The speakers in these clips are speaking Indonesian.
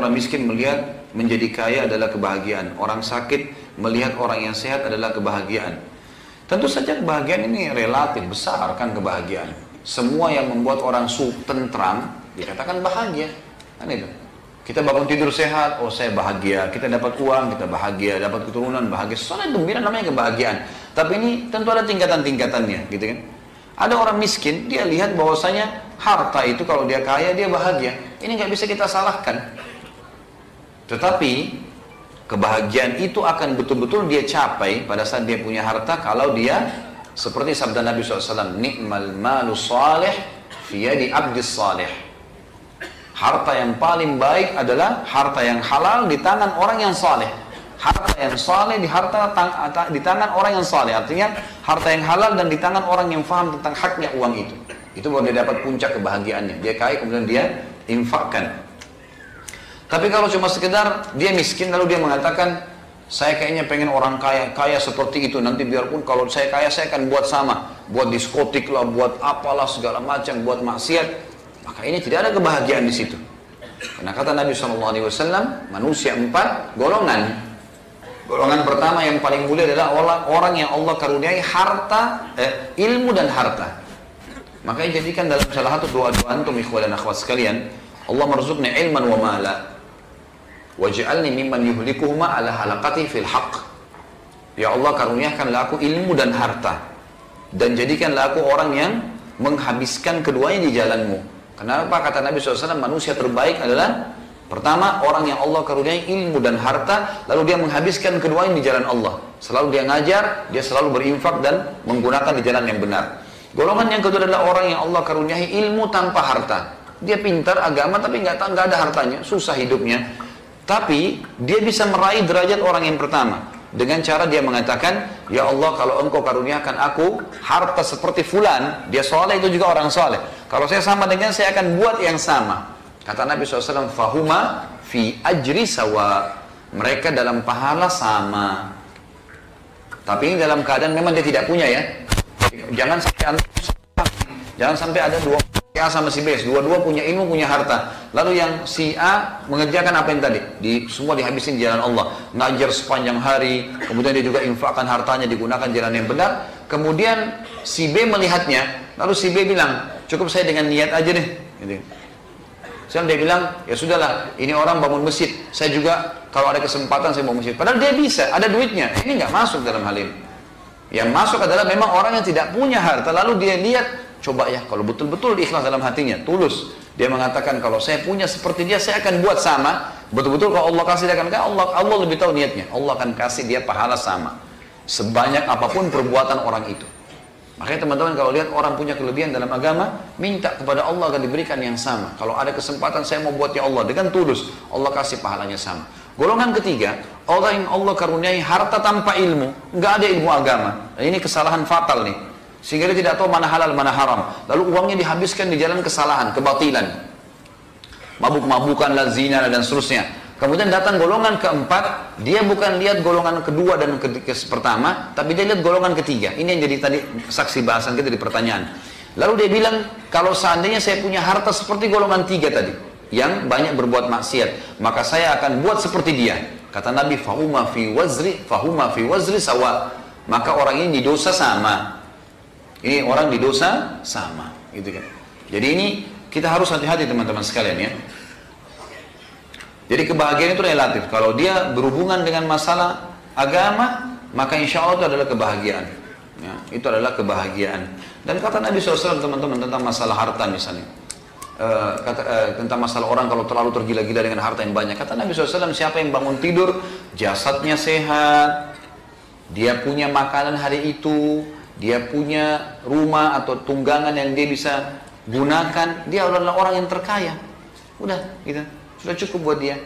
orang miskin melihat menjadi kaya adalah kebahagiaan. Orang sakit melihat orang yang sehat adalah kebahagiaan. Tentu saja kebahagiaan ini relatif, besar kan kebahagiaan. Semua yang membuat orang tentram dikatakan bahagia. Kan itu. Kita bangun tidur sehat, oh saya bahagia. Kita dapat uang, kita bahagia. Dapat keturunan, bahagia. Soalnya gembira namanya kebahagiaan. Tapi ini tentu ada tingkatan-tingkatannya, gitu kan. Ada orang miskin, dia lihat bahwasanya harta itu kalau dia kaya, dia bahagia. Ini nggak bisa kita salahkan. Tetapi kebahagiaan itu akan betul-betul dia capai pada saat dia punya harta kalau dia seperti sabda Nabi SAW, ni'mal malu salih fi yadi abdis salih. Harta yang paling baik adalah harta yang halal di tangan orang yang saleh. Harta yang saleh di tangan orang yang saleh. Artinya harta yang halal dan di tangan orang yang faham tentang haknya uang itu. Itu baru dia dapat puncak kebahagiaannya. Dia kaya kemudian dia infakkan. Tapi kalau cuma sekedar dia miskin lalu dia mengatakan saya kayaknya pengen orang kaya seperti itu, nanti biarpun kalau saya kaya saya akan buat sama, buat diskotik lah, buat apalah segala macam, buat maksiat, maka ini tidak ada kebahagiaan di situ. Karena kata Nabi SAW, manusia 4 golongan. Golongan pertama yang paling mulia adalah orang yang Allah karuniai harta, ilmu dan harta. Makanya jadikan dalam salah satu doa-doa antum ikhwan dan akhwat sekalian, Allah marzuqni ilman wa mala waj'alni mimman yuhlikuhuma ala halaqati fil haqq. Ya Allah karuniakanlah aku ilmu dan harta dan jadikanlah aku orang yang menghabiskan keduanya di jalanmu. Kenapa? Kata Nabi SAW, manusia terbaik adalah pertama orang yang Allah karuniai ilmu dan harta lalu dia menghabiskan keduanya di jalan Allah. Selalu dia ngajar, dia selalu berinfak dan menggunakan di jalan yang benar. Golongan yang kedua adalah orang yang Allah karuniai ilmu tanpa harta. Dia pintar agama tapi nggak ada hartanya, susah hidupnya. Tapi dia bisa meraih derajat orang yang pertama dengan cara dia mengatakan, ya Allah kalau engkau karuniakan aku harta seperti fulan, dia soleh itu juga orang soleh. Kalau saya sama dengan saya akan buat yang sama. Kata Nabi SAW, fahuma fi ajri sawa. Mereka dalam pahala sama. Tapi ini dalam keadaan memang dia tidak punya ya. Jangan sampai ada dua si A sama si B, dua-dua punya ilmu, punya harta. Lalu yang si A mengerjakan apa yang tadi? Semua dihabisin jalan Allah. Ngajar sepanjang hari, kemudian dia juga infakkan hartanya, digunakan jalan yang benar. Kemudian si B melihatnya, lalu si B bilang, cukup saya dengan niat aja deh. Gitu. Sekarang dia bilang, ya sudahlah, ini orang bangun masjid, saya juga kalau ada kesempatan saya bangun masjid. Padahal dia bisa, ada duitnya. Ini nggak masuk dalam hal ini. Yang masuk adalah memang orang yang tidak punya harta, lalu dia lihat, coba ya, kalau betul-betul ikhlas dalam hatinya, tulus. Dia mengatakan, kalau saya punya seperti dia, saya akan buat sama. Betul-betul kalau Allah kasih, dia akan kasih. Allah lebih tahu niatnya. Allah akan kasih dia pahala sama. Sebanyak apapun perbuatan orang itu. Makanya teman-teman kalau lihat orang punya kelebihan dalam agama, minta kepada Allah akan diberikan yang sama. Kalau ada kesempatan saya mau buat ya Allah, dengan tulus, Allah kasih pahalanya sama. Golongan ketiga, orang yang Allah karuniai harta tanpa ilmu, nggak ada ilmu agama. Ini kesalahan fatal nih. Sehingga dia tidak tahu mana halal, mana haram. Lalu uangnya dihabiskan di jalan kesalahan, kebatilan. Mabuk-mabukan, zina, dan seterusnya. Kemudian datang golongan keempat, dia bukan lihat golongan kedua dan pertama, tapi dia lihat golongan ketiga. Ini yang jadi tadi saksi bahasan kita di pertanyaan. Lalu dia bilang, kalau seandainya saya punya harta seperti golongan 3 tadi, yang banyak berbuat maksiat, maka saya akan buat seperti dia. Kata Nabi, fahuma fi wazri sawa. Maka orang ini di dosa sama. Ini orang di dosa sama, gitu kan. Jadi ini kita harus hati-hati teman-teman sekalian ya. Jadi kebahagiaan itu relatif. Kalau dia berhubungan dengan masalah agama, maka insya Allah itu adalah kebahagiaan. Ya, itu adalah kebahagiaan. Dan kata Nabi SAW teman-teman tentang masalah harta misalnya. Tentang masalah orang kalau terlalu tergila-gila dengan harta yang banyak. Kata Nabi SAW, siapa yang bangun tidur, jasadnya sehat, dia punya makanan hari itu, dia punya rumah atau tunggangan yang dia bisa gunakan, dia adalah orang yang terkaya. Udah, gitu. Sudah cukup buat dia.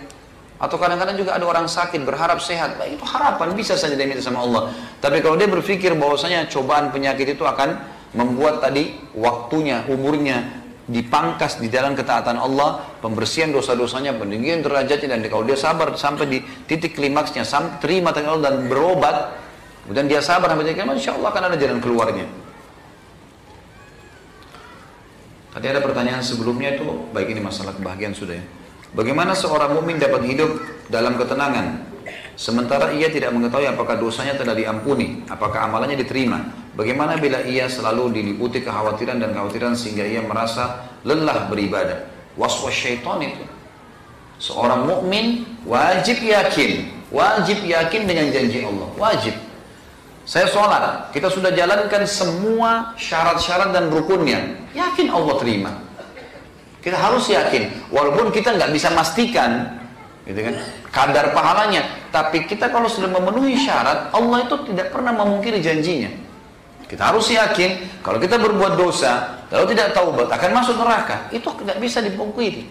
Atau kadang-kadang juga ada orang sakit berharap sehat, nah, itu harapan bisa saja dia minta sama Allah. Tapi kalau dia berpikir bahwasanya cobaan penyakit itu akan membuat tadi waktunya, umurnya dipangkas di jalan ketaatan Allah, pembersihan dosa-dosanya, peninggian derajatnya, dan kalau dia sabar sampai di titik klimaksnya, sampai terima dengan Allah dan berobat, kemudian dia sabar sampai titik klimaksnya, insya Allah akan ada jalan keluarnya. Tadi ada pertanyaan sebelumnya itu, baik ini masalah kebahagiaan sudah ya. Bagaimana seorang mukmin dapat hidup dalam ketenangan sementara ia tidak mengetahui apakah dosanya telah diampuni, apakah amalannya diterima? Bagaimana bila ia selalu diliputi kekhawatiran dan kekhawatiran sehingga ia merasa lelah beribadah? Waswas syaitan itu. Seorang mukmin wajib yakin dengan janji Allah, wajib. Saya sholat, kita sudah jalankan semua syarat-syarat dan rukunnya, yakin Allah terima. Kita harus yakin, walaupun kita nggak bisa pastikan, gitu kan, kadar pahalanya. Tapi kita kalau sudah memenuhi syarat, Allah itu tidak pernah memungkiri janjinya. Kita harus yakin, kalau kita berbuat dosa, lalu tidak taubat, akan masuk neraka. Itu tidak bisa dipungkiri.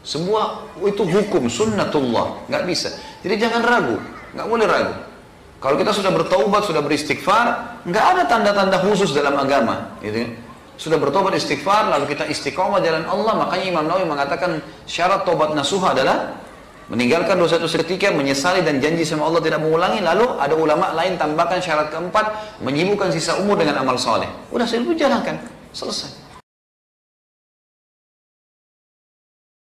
Semua itu hukum, sunnatullah, nggak bisa. Jadi jangan ragu, nggak boleh ragu. Kalau kita sudah bertaubat, sudah beristighfar, nggak ada tanda-tanda khusus dalam agama, gitu kan. Sudah bertobat istighfar, lalu kita istiqomah jalan Allah. Makanya Imam Nawawi mengatakan syarat tobat nasuha adalah meninggalkan dosa itu seketika, menyesali dan janji sama Allah tidak mengulangi. Lalu ada ulama lain tambahkan syarat keempat, menyibukkan sisa umur dengan amal soleh. Udah, saya jalankan, selesai.